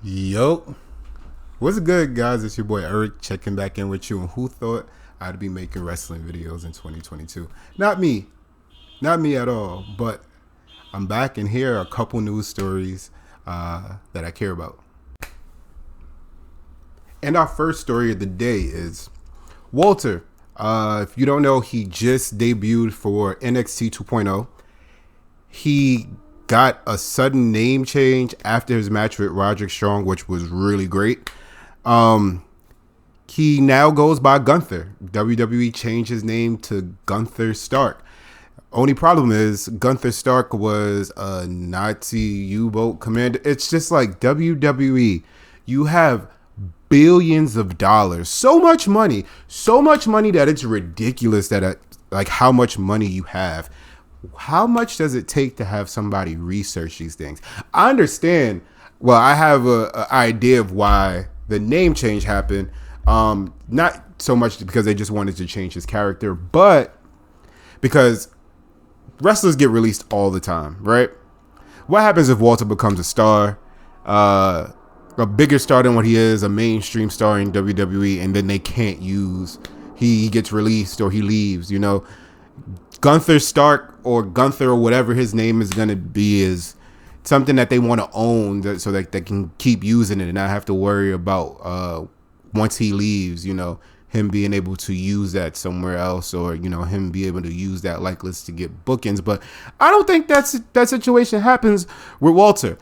Yo, what's good, guys? It's your boy Eric checking back in with you. And who thought I'd be making wrestling videos in 2022? Not me at all. But I'm back, and here are a couple news stories that I care about. And our first story of the day is Walter. If you don't know, he just debuted for NXT 2.0. He got a sudden name change after his match with Roderick Strong, which was really great. He now goes by Gunther. WWE changed his name to Gunther Stark. Only problem is Gunther Stark was a Nazi U-boat commander. It's just like WWE. You have billions of dollars, so much money that it's ridiculous that like how much money you have. How much does it take to have somebody research these things? I understand. Well, I have an idea of why the name change happened. Not so much because they just wanted to change his character, but because wrestlers get released all the time, right? What happens if Walter becomes a star, a bigger star than what he is, a mainstream star in WWE, and then they can't use, he gets released or he leaves, you know? Gunther Stark or Gunther or whatever his name is going to be is something that they want to own so that they can keep using it and not have to worry about once he leaves, you know, him being able to use that somewhere else, or, you know, him be able to use that like list to get bookings. But I don't think that situation happens with Walter.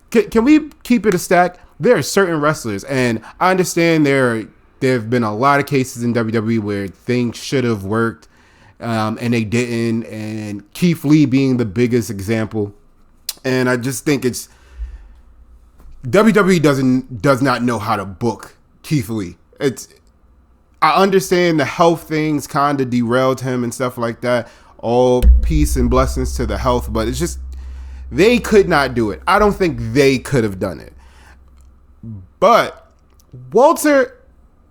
Can we keep it a stack? There are certain wrestlers, and I understand there have been a lot of cases in WWE where things should have worked, and they didn't, and Keith Lee being the biggest example. And I just think it's WWE does not know how to book Keith Lee. I understand the health things kind of derailed him and stuff like that. All peace and blessings to the health, but it's just they could not do it. I don't think they could have done it. But Walter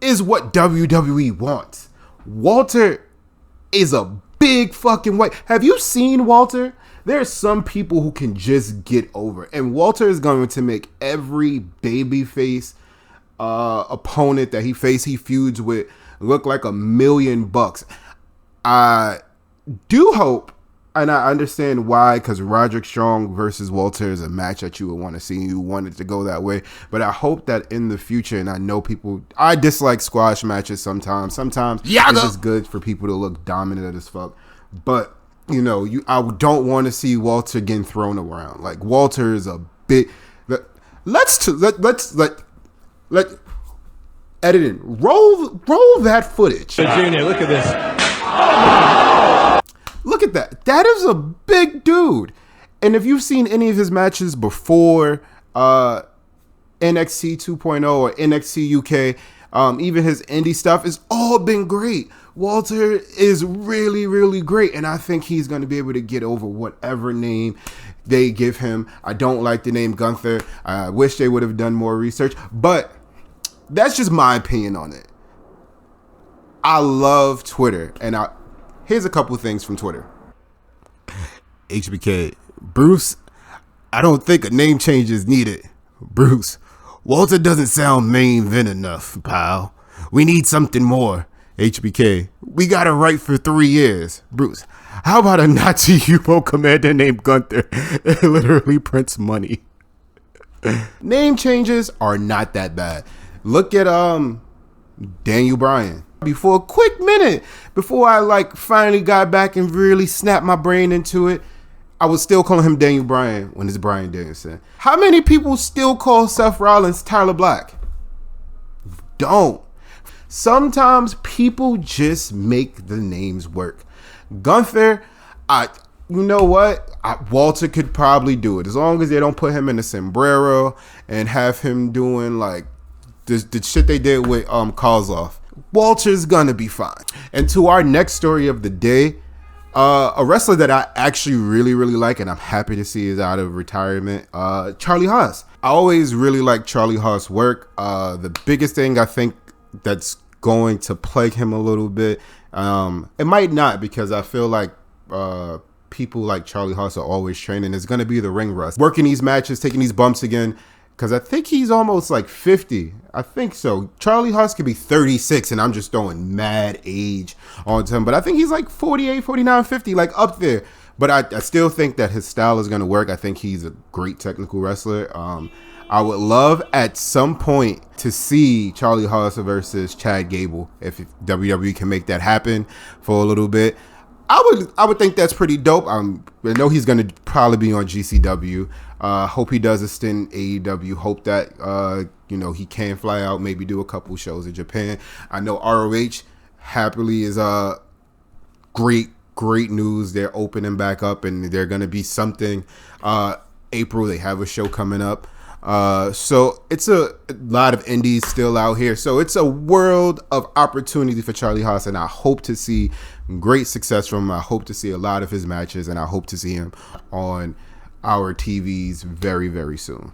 is what WWE wants. Walter is a big fucking white. Have you seen Walter? There's some people who can just get over, and Walter is going to make every babyface opponent that he feuds with look like $1 million. I do hope, and I understand why, because Roderick Strong versus Walter is a match that you would want to see. You want it to go that way. But I hope that in the future, and I know I dislike squash matches sometimes. Sometimes it's just good for people to look dominant as fuck. But, you know, I don't want to see Walter getting thrown around. Like, Walter is a big... Let's edit in. Roll that footage. Junior, look at this. Look at that. That is a big dude. And if you've seen any of his matches before NXT 2.0 or NXT UK, even his indie stuff has all been great. Walter is really, really great. And I think he's going to be able to get over whatever name they give him. I don't like the name Gunther. I wish they would have done more research. But that's just my opinion on it. I love Twitter. And here's a couple things from Twitter. HBK, Bruce, I don't think a name change is needed. Bruce, Walter doesn't sound main event enough, pal. We need something more. HBK, we got it right for 3 years. Bruce, how about a Nazi U-boat commander named Gunther? It literally prints money. Name changes are not that bad. Look at Daniel Bryan. For a quick minute, before I finally got back and really snapped my brain into it, I was still calling him Daniel Bryan when it's Bryan Danielson. How many people still call Seth Rollins Tyler Black? Don't. Sometimes people just make the names work. Gunther, you know what? Walter could probably do it as long as they don't put him in a sombrero and have him doing like the shit they did with Kozlov. Walter's gonna be fine. And to our next story of the day, a wrestler that I actually really, really like and I'm happy to see is out of retirement, Charlie Haas. I always really like Charlie Haas' work. The biggest thing I think that's going to plague him a little bit, it might not, because I feel like people like Charlie Haas are always training, is going to be the ring rust. Working these matches, taking these bumps again, because I think he's almost like 50. I think so. Charlie Haas could be 36, and I'm just throwing mad age onto him. But I think he's like 48, 49, 50, like up there. But I still think that his style is going to work. I think he's a great technical wrestler. I would love at some point to see Charlie Haas versus Chad Gable if WWE can make that happen for a little bit. I would think that's pretty dope. I know he's going to probably be on GCW. Hope he does a stint in AEW. Hope that he can fly out, maybe do a couple shows in Japan. I know ROH happily is great news. They're opening back up, and they're going to be something. April, they have a show coming up. So it's a lot of indies still out here. So it's a world of opportunity for Charlie Haas, and I hope to see great success from him. I hope to see a lot of his matches, and I hope to see him on our TVs very, very soon.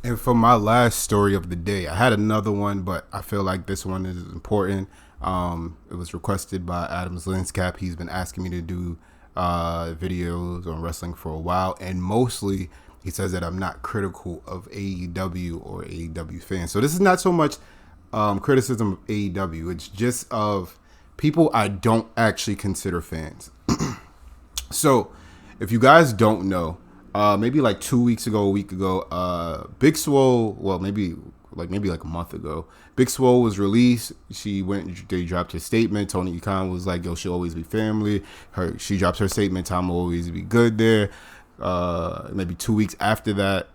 And for my last story of the day, I had another one, but I feel like this one is important. It was requested by Adams Linscap. He's been asking me to do videos on wrestling for a while, and mostly he says that I'm not critical of AEW or AEW fans. So this is not so much criticism of AEW. It's just of people I don't actually consider fans. So if you guys don't know, maybe like 2 weeks ago, a week ago, Big Swole, well, maybe like a month ago, Big Swole was released. They dropped her statement. Tony Khan was like, yo, she'll always be family. She drops her statement, time will always be good there. Maybe 2 weeks after that,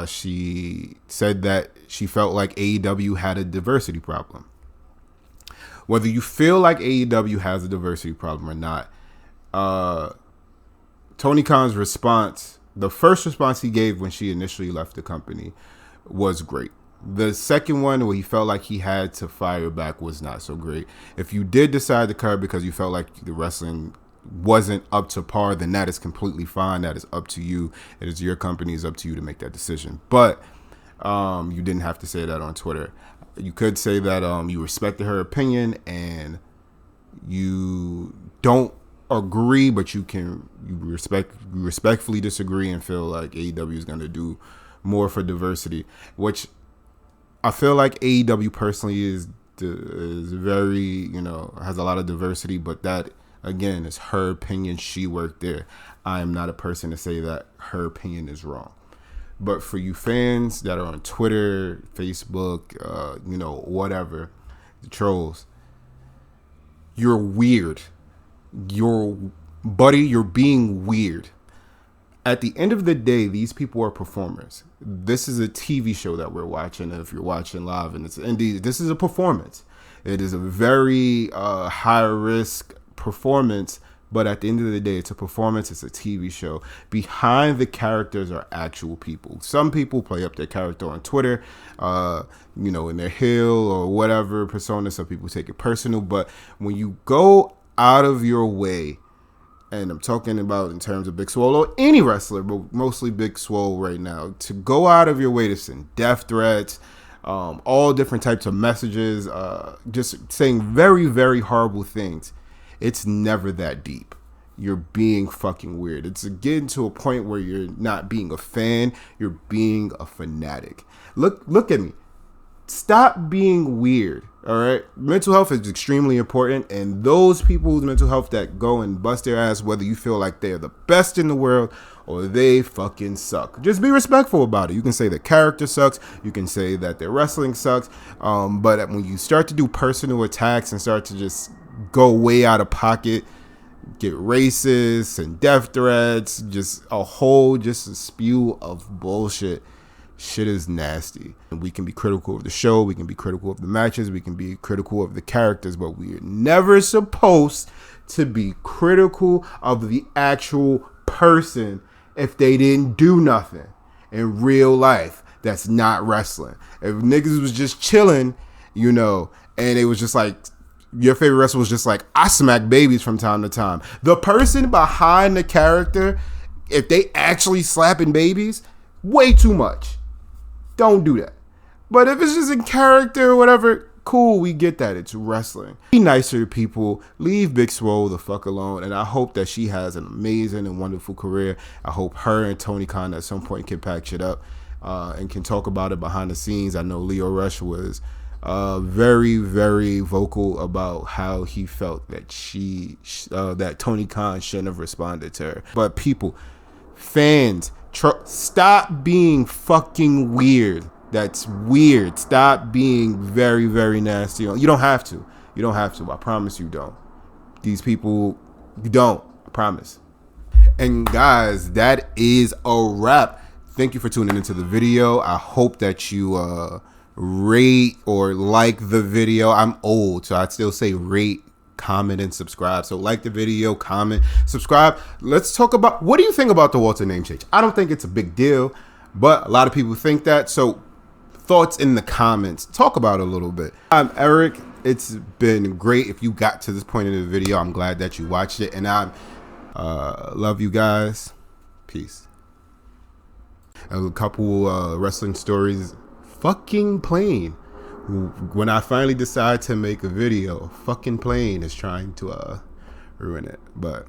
she said that she felt like AEW had a diversity problem. Whether you feel like AEW has a diversity problem or not, Tony Khan's response, the first response he gave when she initially left the company, was great. The second one, where he felt like he had to fire back, was not so great. If you did decide to cut because you felt like the wrestling wasn't up to par, then that is completely fine. That is up to you. It is your company. It's up to you to make that decision. But you didn't have to say that on Twitter. You could say that you respected her opinion and you don't agree, but you respectfully disagree and feel like AEW is going to do more for diversity, which I feel like AEW personally is very, has a lot of diversity, but that, again, is her opinion. She worked there. I am not a person to say that her opinion is wrong. But for you fans that are on Twitter, Facebook, whatever, the trolls, you're weird. You're being weird. At the end of the day, these people are performers. This is a TV show that we're watching. And if you're watching live and it's indie, this is a performance. It is a very high risk performance, but at the end of the day, it's a performance. It's a TV show. Behind the characters are actual people. Some people play up their character on Twitter, in their heel or whatever persona. Some people take it personal, but when you go out of your way, and I'm talking about in terms of Big Swole or any wrestler, but mostly Big Swole right now, to go out of your way to send death threats, all different types of messages, just saying very, very horrible things. It's never that deep. You're being fucking weird. It's getting to a point where you're not being a fan. You're being a fanatic. Look at me. Stop being weird. All right. Mental health is extremely important. And those people with mental health that go and bust their ass, whether you feel like they're the best in the world or they fucking suck, just be respectful about it. You can say the character sucks. You can say that their wrestling sucks. But when you start to do personal attacks and start to just go way out of pocket, get racist and death threats, just a spew of bullshit. Shit is nasty. And we can be critical of the show. We can be critical of the matches. We can be critical of the characters, but we're never supposed to be critical of the actual person if they didn't do nothing in real life. That's not wrestling. If niggas was just chilling, and it was just like, your favorite wrestler was just like, I smack babies from time to time. The person behind the character, if they actually slapping babies, way too much. Don't do that. But if it's just in character or whatever, cool, we get that. It's wrestling. Be nicer to people. Leave Big Swole the fuck alone. And I hope that she has an amazing and wonderful career. I hope her and Tony Khan at some point can pack shit up. and can talk about it behind the scenes. I know Leo Rush was very, very vocal about how he felt that that Tony Khan shouldn't have responded to her. But people, fans, stop being fucking weird. That's weird. Stop being very, very nasty. You don't have to. You don't have to. I promise you don't. These people, you don't. I promise. And guys, that is a wrap. Thank you for tuning into the video. I hope that you rate or like the video. I'm old, so I'd still say rate, comment, and subscribe. So like the video, comment, subscribe. Let's talk about, what do you think about the Walter name change? I don't think it's a big deal, but a lot of people think that. So thoughts in the comments. Talk about it a little bit. I'm Eric. It's been great. If you got to this point in the video, I'm glad that you watched it, and I love you guys. Peace. A couple wrestling stories. Fucking plane. When I finally decide to make a video, fucking plane is trying to ruin it. But